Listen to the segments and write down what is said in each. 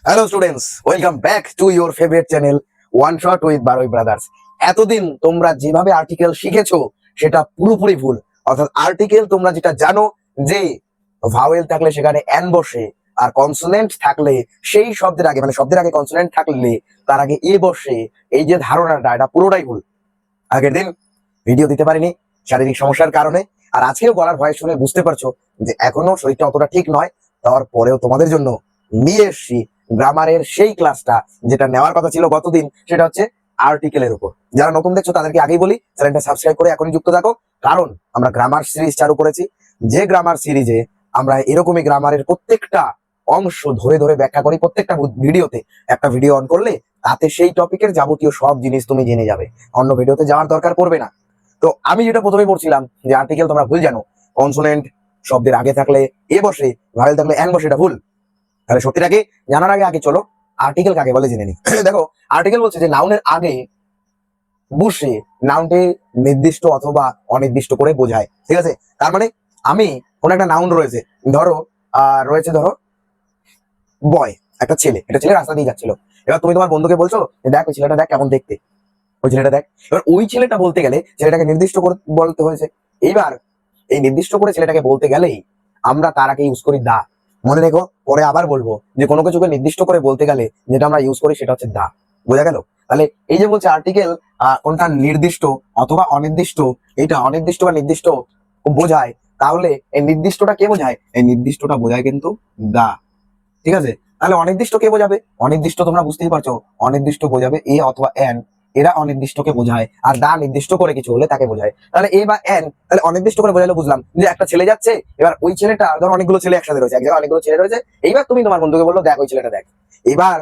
Hello students, welcome back to your favourite channel one shot with বারোই brothers. এতদিন তোমরা যেভাবে আর্টিকেল শিখেছো সেটা পুরোপুরি ভুল। অর্থাৎ আর্টিকেল তোমরা যেটা জানো যে ভাওয়েল থাকলে সেখানে এন বসে, আর কনসোনেন্ট থাকলে সেই শব্দের আগে মানে শব্দের আগে কনসোনেন্ট থাকলে তার আগে এ বসে, এই যে ধারণাটা এটা পুরোটাই ভুল। আগের দিন ভিডিও দিতে পারিনি শারীরিক সমস্যার কারণে, আর আজকেও গলার ভয়েস শুনে বুঝতে পারছো যে এখনো শরীরটা অতটা ঠিক নয়। তারপরেও তোমাদের জন্য নিয়ে এসছি গ্রামারের সেই ক্লাসটা যেটা নেওয়ার কথা ছিল গতদিন, সেটা হচ্ছে আর্টিকেলের উপর। যারা নতুন দেখছো তাদেরকে আগেই বলি চ্যানেলটা সাবস্ক্রাইব করে এখনই যুক্ত থাকো, কারণ আমরা গ্রামার সিরিজ চালু করেছি। যে গ্রামার সিরিজে আমরা এরকমই গ্রামারের প্রত্যেকটা অংশ ধরে ধরে ব্যাখ্যা করি। প্রত্যেকটা ভিডিওতে একটা ভিডিও অন করলে তাতে সেই টপিকের যাবতীয় সব জিনিস তুমি জেনে যাবে, অন্য ভিডিওতে যাওয়ার দরকার পড়বে না। তো আমি যেটা প্রথমে পড়ছিলাম যে আর্টিকেল তোমরা ভুল জানো, কনসোনেন্ট শব্দের আগে থাকলে এ বসে, ভাওয়েল থাকলে এন বসে, এটা ভুল। তাহলে সত্যিটাকে জানার আগে আগে চলো আর্টিকেল কাকে বলে জেনে নি। দেখো, আর্টিকেল বলছে যে নাউনের আগে বসে নাউনটি নির্দিষ্ট অথবা অনির্দিষ্ট করে বোঝায়। ঠিক আছে, তার মানে আমি কোন একটা নাউন রয়েছে, ধরো ধরো বয়, একটা ছেলে, একটা ছেলে রাস্তা দিয়ে যাচ্ছিল। এবার তুমি তোমার বন্ধুকে বলছো দেখ ওই ছেলেটা দেখ কেমন দেখতে, ওই ছেলেটা দেখ। এবার ওই ছেলেটা বলতে গেলে ছেলেটাকে নির্দিষ্ট করে বলতে হয়েছে। এইবার এই নির্দিষ্ট করে ছেলেটাকে বলতে গেলেই আমরা তার আগে ইউজ করি দা। মনে রেখো, পরে আবার বলবো যে কোনো কিছুকে নির্দিষ্ট করে বলতে গেলে যেটা আমরা ইউজ করি সেটা হচ্ছে দা। বোঝা গেল? তাহলে এই যে বলছে আর্টিকেল কোনটা নির্দিষ্ট অথবা অনির্দিষ্ট, এটা অনির্দিষ্ট বা নির্দিষ্ট বোঝায়, তাহলে এই নির্দিষ্টটা কে বোঝায়? এই নির্দিষ্টটা বোঝায় কিন্তু দা। ঠিক আছে, তাহলে অনির্দিষ্ট কে বোঝাবে? অনির্দিষ্ট তোমরা বুঝতেই পারছো, অনির্দিষ্ট বোঝাবে এ অথবা এন, এরা অনির্দিষ্টকে বোঝায়। আর দা নির্দিষ্ট করে কিছু হলে তাকে বোঝায়। তাহলে এ বা এন, তাহলে অনির্দিষ্ট করে বোঝালে বুঝলাম যে একটা ছেলে যাচ্ছে। এবার ওই ছেলেটা ধর অনেকগুলো ছেলে একসাথে রয়েছে, এক জায়গায় অনেকগুলো ছেলে রয়েছে। এইবার তুমি তোমার বন্ধুকে বললো দেখ ওই ছেলেটা দেখ। এবার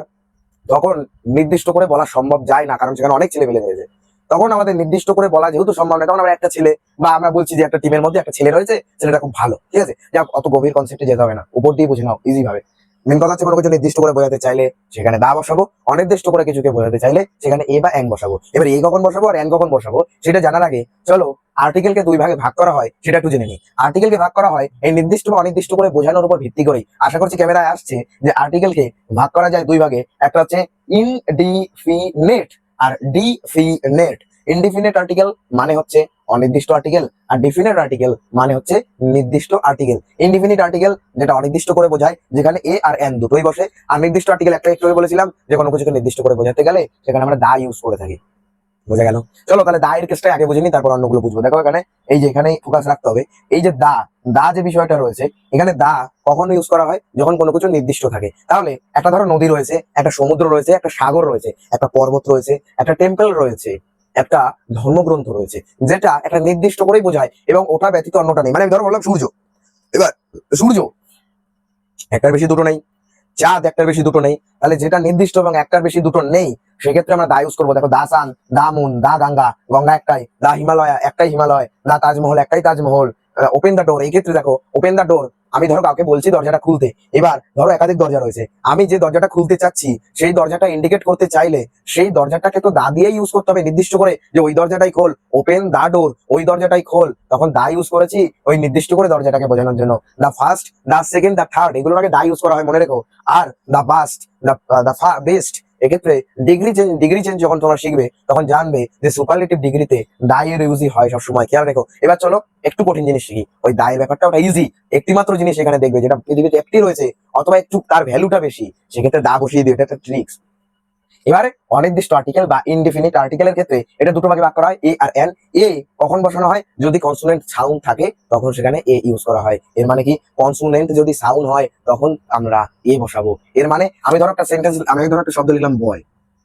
তখন নির্দিষ্ট করে বলা সম্ভব যায় না, কারণ সেখানে অনেক ছেলে মিলে রয়েছে। তখন আমাদের নির্দিষ্ট করে বলা যেহেতু সম্ভব নয়, তখন আমরা একটা ছেলে বা আমরা বলছি যে একটা টিমের মধ্যে একটা ছেলে রয়েছে, ছেলেটা খুব ভালো। ঠিক আছে, যা অত গভীর কনসেপ্টে যেতে হবে না, উপর দিয়ে বুঝে নাও ইজি ভাবে। মেন কথা হচ্ছে কোনো কিছু নির্দিষ্ট করে বোঝাতে চাইলে সেখানে দা বসাবো, অনির্দিষ্ট করে কিছুকে বোঝাতে চাইলে সেখানে এ বা এন বসাবো। এবার এ কখন বসাবো আর এন কখন বসাবো সেটা জানার আগে চলো আর্টিকেলকে দুই ভাগে ভাগ করা হয় সেটা একটু জেনে নিই। আর্টিকেলকে ভাগ করা হয় এই নির্দিষ্ট বা অনির্দিষ্ট করে বোঝানোর উপর ভিত্তি করেই। আশা করছি ক্যামেরায় আসছে যে আর্টিকেলকে ভাগ করা যায় দুই ভাগে, একটা হচ্ছে ইনডিফিনেট আর ডিফিনেট। ইনডিফিনেট আর্টিকেল মানে হচ্ছে অনির্দিষ্ট আর্টিকেল, আর ডিফিনেট আর্টিকেল মানে হচ্ছে নির্দিষ্ট আর্টিকেল। ইনডিফিনিট আর্টিকেল যেটা অনির্দিষ্ট করে বোঝায়, যেখানে এ আর এন দুটোই বসে। আর নির্দিষ্ট আর্টিকেল একটা একটু আগে বলেছিলাম যে কোনো কিছুকে নির্দিষ্ট করে বোঝাতে গেলে সেখানে আমরা দা ইউজ করে থাকি। বোঝা গেল? চলো তাহলে দা এর কেসটা আগে বুঝে নি, তারপর অন্যগুলো বুঝবো। দেখো এখানে এই যে এখানে ফোকাস রাখতে হবে, এই যে দা, দা যে বিষয়টা রয়েছে এখানে, দা কখন ইউজ করা হয়? যখন কোনো কিছু নির্দিষ্ট থাকে। তাহলে একটা ধরো নদী রয়েছে, একটা সমুদ্র রয়েছে, একটা সাগর রয়েছে, একটা পর্বত রয়েছে, একটা টেম্পল রয়েছে, একটা ধর্মগ্রন্থ রয়েছে, যেটা একটা নির্দিষ্ট করেই বোঝায় এবং ওটা ব্যতীত অন্যটা নেই। মানে আমি ধরো বললাম সূর্য, এবার সূর্য একটার বেশি দুটো নেই, চাঁদ একটার বেশি দুটো নেই। তাহলে যেটা নির্দিষ্ট এবং একটার বেশি দুটো নেই সেক্ষেত্রে আমরা দা ইউজ করবো। দেখো দা সান, দা মুন, দা গঙ্গা, গঙ্গা একটাই, দা হিমালয়া একটাই হিমালয়, দা তাজমহল একটাই তাজমহল, ওপেন দা ডোর। এই ক্ষেত্রে দেখো ওপেন দা ডোর, আমি ধরো কাউকে বলছি দরজাটা খুলতে। এবার ধরো একাধিক দরজা রয়েছে, আমি যে দরজাটা খুলতে চাচ্ছি সেই দরজাটা ইন্ডিকেট করতে চাইলে সেই দরজাটাকে তো দা দিয়ে ইউজ করতে হবে নির্দিষ্ট করে, যে ওই দরজাটাই খোল, ওপেন দা ডোর, ওই দরজাটাই খোল। তখন দা ইউজ করেছি ওই নির্দিষ্ট করে দরজাটাকে বোঝানোর জন্য। The first, the second, the third, এগুলোর আগে দা ইউজ করা হয়, মনে রেখো। আর দা বাস্ট, দা বেস্ট, এক্ষেত্রে ডিগ্রি চেঞ্জ যখন তোমরা শিখবে তখন জানবে যে সুপারলেটিভ ডিগ্রিতে দায়ের ইউজই হয় সবসময়, খেয়াল রেখো। এবার চলো একটু কঠিন জিনিস শিখি। ওই দায়ের ব্যাপারটা ওটা ইজি, একটি মাত্র জিনিস এখানে দেখবে যেটা পৃথিবীতে একটি রয়েছে অথবা একটু তার ভ্যালুটা বেশি, সেক্ষেত্রে দা বসিয়ে দিও, এটা একটা ট্রিক্স। এবারে অনির্দিষ্ট আর্টিকেল বা ইনডিফিনিট আর্টিকেলের ক্ষেত্রে এটা দুটো ভাগে ভাগ করা হয়, এ আর এন। এ কখন বসানো হয়? যদি কনসোনেন্ট সাউন্ড থাকে তখন সেখানে এ ইউজ করা হয়। এর মানে কি, কনসোনেন্ট যদি সাউন্ড হয় তখন আমরা এ বসাবো। এর মানে আমি ধরো একটা সেন্টেন্স, আমি ধরো একটা শব্দ লিখলাম বয়।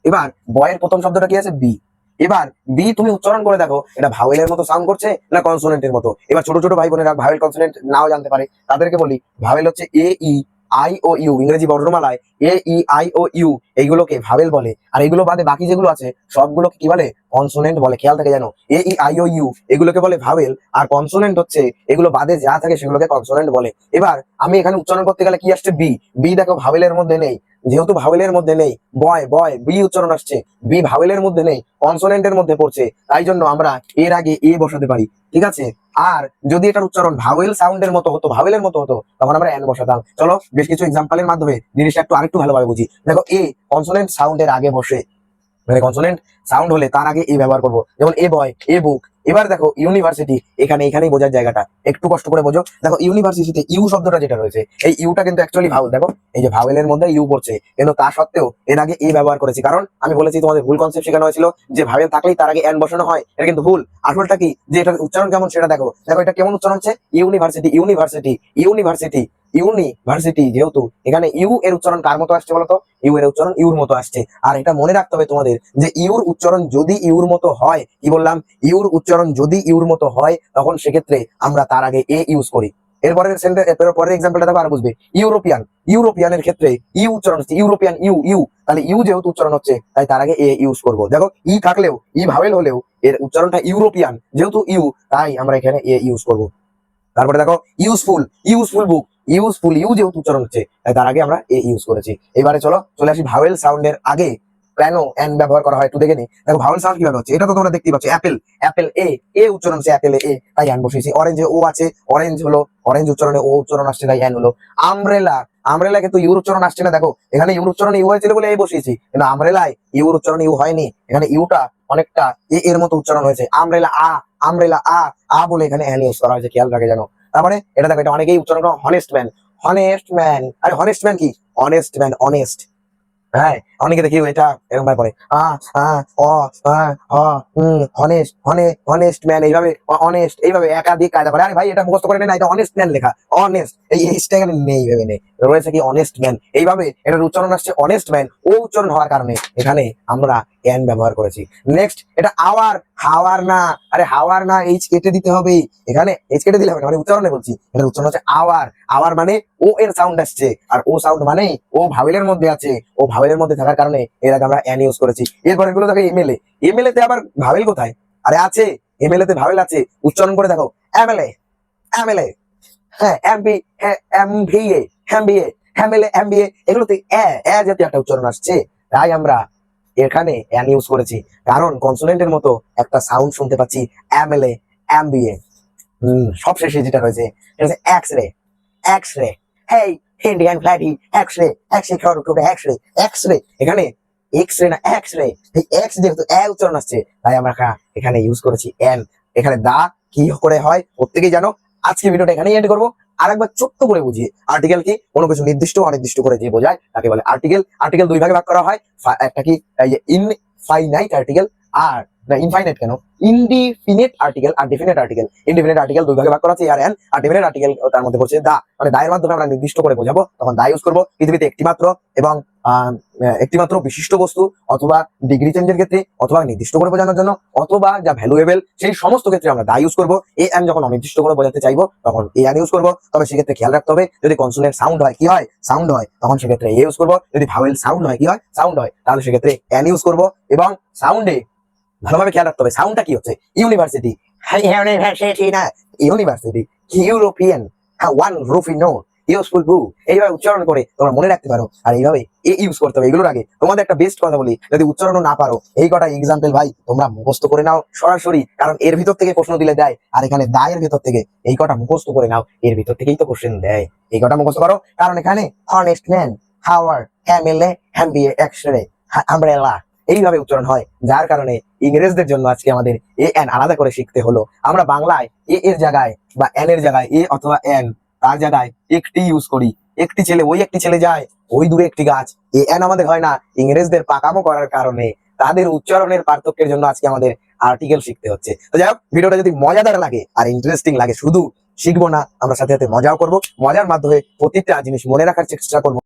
এবার বয়ের প্রথম শব্দটা কি আছে? বি। এবার বি তুমি উচ্চারণ করে দেখো এটা ভাওয়েলের মতো সাউন্ড করছে না কনসোনেন্টের মতো। এবার ছোট ছোট ভাই বোনেরা ভাওয়েল কনসোনেন্ট নাও জানতে পারে, তাদেরকে বলি ভাওয়েল হচ্ছে এ ই আই ও ইউ, ইংরেজি বর্ণমালায় এ ই আই ও ইউ এইগুলোকে ভাওয়েল বলে। আর এগুলো বাদে বাকি যেগুলো আছে সবগুলোকে কি বলে? কনসোনেন্ট বলে। খেয়াল থাকে জানো, এ ই আই ও ইউ এগুলোকে বলে ভাওয়েল, আর কনসোনেন্ট হচ্ছে এগুলো বাদে যা থাকে সেগুলোকে কনসোনেন্ট বলে। এবার আমি এখানে উচ্চারণ করতে গেলে কি আসছে? বি। বি দেখো ভাওয়েলের মধ্যে নেই, যেহেতু ভাওয়েলের মধ্যে নেই, বয় বয় বি উচ্চারণ আসছে, বি ভাওয়েলের মধ্যে নেই, কনসোনেন্টের মধ্যে পড়ছে, তাই জন্য আমরা এর আগে এ বসাতে পারি। ঠিক আছে, আর যদি এটার উচ্চারণ ভাওয়েল সাউন্ডের মতো হতো, ভাওয়েলের মতো হতো, তখন আমরা এন বসাতাম। চলো বেশ কিছু এক্সাম্পলের মাধ্যমে জিনিসটা একটু আরেকটু ভালোভাবে বুঝি। দেখো এ কনসোনেন্ট সাউন্ডের আগে বসে, মানে কনসোনেন্ট সাউন্ড হলে তার আগে এ ব্যবহার করবো, যেমন এ বয়, এ বুক। এবার দেখো ইউনিভার্সিটি, এখানেই বোঝার জায়গাটা একটু কষ্ট করে বোঝো। দেখো ইউনিভার্সিটিতে ইউ শব্দটা যেটা রয়েছে, এই ইউটা কিন্তু অ্যাকচুয়ালি ভাউল। দেখো এই যে ভাওয়েলের মধ্যে ইউ পড়ছে, কিন্তু তা সত্ত্বেও এর আগে এ ব্যবহার করেছি, কারণ আমি বলেছি তোমাদের ভুল কনসেপ্ট শেখানো হয়েছিল যে ভাওয়েল থাকলেই তার আগে এন বসানো হয়, এটা কিন্তু ভুল। আসলটা কি, যে এটার উচ্চারণ কেমন সেটা দেখো। দেখো এটা কেমন উচ্চারণ হচ্ছে, ইউনিভার্সিটি, ইউনিভার্সিটি, ইউনিভার্সিটি, ইউনিভার্সিটি। যেহেতু এখানে ইউ এর উচ্চারণ কার মতো আসছে বলতো, ইউ এর উচ্চারণ ইউর মতো আসছে। আর এটা মনে রাখতে হবে তোমাদের যে ইউর উচ্চারণ যদি ইউর মতো হয়, কি বললাম, ইউর উচ্চারণ যদি ইউর মতো হয়, তখন সেক্ষেত্রে আমরা তার আগে এ ইউজ করি। এরপরের পরের এক্সাম্পলটা দেখো আর বুঝবে। ইউরোপিয়ান, ইউরোপিয়ানের ক্ষেত্রে ইউ উচ্চারণ হচ্ছে ইউরোপিয়ান, ইউ ইউ, তাহলে ইউ যেহেতু উচ্চারণ হচ্ছে তাই তার আগে এ ইউজ করবো। দেখো ই থাকলেও, ই ভাওয়েল হলেও এর উচ্চারণটা ইউরোপিয়ান, যেহেতু ইউ তাই আমরা এখানে এ ইউজ করবো। তারপরে দেখো useful, useful book, useful, you যেহেতু উচ্চারণ হচ্ছে তাই তার আগে আমরা এ ইউজ করেছি। এবারে চলো চলে আসি ভাওয়েল সাউন্ডের আগে কেন এন ব্যবহার করা হয় একটু দেখে নি। দেখো ভাওয়েল সাউন্ড কিভাবে হচ্ছে, এটা তো তোমরা দেখতেই পাচ্ছ। অ্যাপেল, অ্যাপেল এ, এ উচ্চারণ হচ্ছে অ্যাপেল এ, তাই এন বসিয়েছি। অরেঞ্জে ও আছে, অরেঞ্জ হলো, অরেঞ্জ উচ্চারণে ও উচ্চারণ আসছে তাই এন হলো। আমব্রেলা, আমব্রেলা কিন্তু ইউর উচ্চারণ আসছে না। দেখো এখানে ইউর উচ্চারণ ইউ হয়েছিল বলে এ বসিয়েছি, কিন্তু আমব্রেলায় ইউর উচ্চারণ ইউ হয়নি, এখানে ইউটা অনেকটা এ এর মতো উচ্চারণ হয়েছে। আমব্রেলা আ, আমব্রেলা আ বলে এখানে এন ইউজ করা হয়েছে, খেয়াল রাখে জানো। তারপরে এটা দেখো, এটা অনেকেই উচ্চারণ করো হনেস্ট ম্যান, হনেস্ট ম্যান। আরে হনেস্ট ম্যান কি, অনেস্ট ম্যান, অনেস্ট। হ্যাঁ অনেকে দেখি এটা এরকম ভাবে পড়ে, আ আ অ আ হ হনেস্ট, হনেস্ট ম্যান, এইভাবে অনেস্ট, এইভাবে একাধিক কায়দা করে। আরে ভাই এটা মুখস্থ করে না, এটা অনেস্ট ম্যান লেখা, অনেস্ট, এই এইটা এখানে নেই, ভেবে নেই রয়েছে কি অনেস্ট ম্যান। এইভাবে এটার উচ্চারণ আসছে অনেস্ট ম্যান, ও উচ্চারণ হওয়ার কারণে এখানে আমরা এন ব্যবহার করেছি। নেক্সট এটা আওয়ার, হাওয়ার না, আরে হাওয়ার না, এইচ কেটে দিতে হবে। এখানে এইচ কেটে দিলে হবে না, মানে উচ্চারণে বলছি, এটার উচ্চারণ হচ্ছে আওয়ার। আওয়ার মানে ও এর সাউন্ড আসছে, আর ও সাউন্ড মানে ও ভাওয়েলের মধ্যে আছে, ও ভাওয়েলের মধ্যে থাকার কারণে এর আগে আমরা এন ইউজ করেছি। এরপর এগুলো দেখো এমএলএ, এমএলএ তে আবার ভাওয়েল কোথায়, আরে আছে, এমএলএ তে ভাওয়েল আছে, উচ্চারণ করে দেখো এমএলএ, এমএলএ, হ্যাঁ MB, MVA, MBA, MLA, MBA, এগুলোতে এ এ জাতীয় একটা উচ্চারণ আসছে, তাই আমরা এখানে এন ইউজ করেছি। কারণ কনসোনেন্টের মতো একটা সাউন্ড শুনতে পাচ্ছি, এমএলএ, এমবিএ। সবশেষে যেটা রয়েছে সেটা হচ্ছে x ray, X ray, hey Indian ফ্ল্যাটি এক্স রে, এক্স রে খাওয়ার টুকরো, এক্স রে, এক্স রে। এখানে এক্স রে না এক্স রে, এই এক্স যেহেতু এ উচ্চারণ আসছে তাই আমরা এখানে ইউজ করেছি এন। এখানে দা কি করে হয় প্রত্যেকেই জানো। আজকে ভিডিওটা এখানেই এন্ড করবো। আরেকবার ছোট্ট করে বুঝিয়ে, আর্টিকেল কি, কোনো কিছু নির্দিষ্ট অনির্দিষ্ট করে যে বোঝায় তাকে বলে আর্টিকেল। আর্টিকেল দুই ভাগে ভাগ করা হয়, একটা কি ইনফাইনাইট আর্টিকেল, আর না ইনফাইনাইট কেন, ইনডিফিনিট আর্টিকেল আর ডেফিনিট আর্টিকেল। ইনডিফিনিট আর্টিকেল দুই ভাগে ভাগ করা আছে, আর এন। আর ডেফিনিট আর্টিকেল তার মধ্যে পড়ছে দা, মানে দায়ের মাধ্যমে আমরা নির্দিষ্ট করে বোঝাবো, তখন দা ইউজ করবো। পৃথিবীতে একটিমাত্র এবং একটিমাত্র বিশিষ্ট বস্তু, অথবা ডিগ্রি চেঞ্জের ক্ষেত্রে, অথবা নির্দিষ্ট করে বোঝানোর জন্য, অথবা যা ভ্যালুয়েবল, সেই সমস্ত ক্ষেত্রে আমরা দা ইউজ করবো। এ এন যখন অনির্দিষ্ট করে বোঝাতে চাইবো তখন এ এন ইউজ করবো। তবে সেক্ষেত্রে খেয়াল রাখতে হবে, যদি কনসোনেন্ট সাউন্ড হয় কি হয়, সাউন্ড হয়, তখন সেক্ষেত্রে এ ইউজ করবো। যদি ভাওয়েল সাউন্ড হয় কি হয়, সাউন্ড হয়, তাহলে সেক্ষেত্রে এন ইউজ করবো। এবং সাউন্ডে ভালোভাবে খেয়াল রাখতে হবে সাউন্ডটা কি হচ্ছে। ইউনিভার্সিটি, ইউনিভার্সিটি না, university, European, one রুফি no, useful বু, এইভাবে উচ্চারণ করে তোমরা মনে রাখতে পারো। আর এইভাবে এ ইউজ করতে হবে। এগুলোর আগে তোমাদের একটা বেস্ট কথা বলি, যদি উচ্চারণও না পারো, এই কটা এক্সাম্পল ভাই তোমরা মুখস্থ করে নাও সরাসরি, কারণ এর ভিতর থেকে প্রশ্ন দিলে দেয়। আর এখানে দায়ের ভিতর থেকে এই কটা মুখস্থ করে নাও, এর ভিতর থেকেই তো কোশ্চেন দেয়। এই কটা মুখস্থ করো, কারণ এখানে হনেস্ট ম্যান, হাওয়ার, এমএলএ, এমবিএ, এক্স-রে, আমব্রেলা, এইভাবে উচ্চারণ হয়। যার কারণে ইংরেজদের জন্য আজকে আমাদের এ এন আলাদা করে শিখতে হলো। আমরা বাংলায় এ এর জায়গায় বা এন এর জায়গায় এ অথবা এন, তার জায়গায় একটি ইউজ করি। একটি ছেলে, ওই একটি ছেলে যায়, ওই দূরে একটি গাছ, এ এন আমাদের হয় না। ইংরেজদের পাকামো করার কারণে, তাদের উচ্চারণের পার্থক্যের জন্য আজকে আমাদের আর্টিকেল শিখতে হচ্ছে। তো যাই হোক, ভিডিওটা যদি মজাদার লাগে আর ইন্টারেস্টিং লাগে, শুধু শিখবো না, আমরা সাথে সাথে মজাও করবো। মজার মাধ্যমে প্রত্যেকটা জিনিস মনে রাখার চেষ্টা করবো।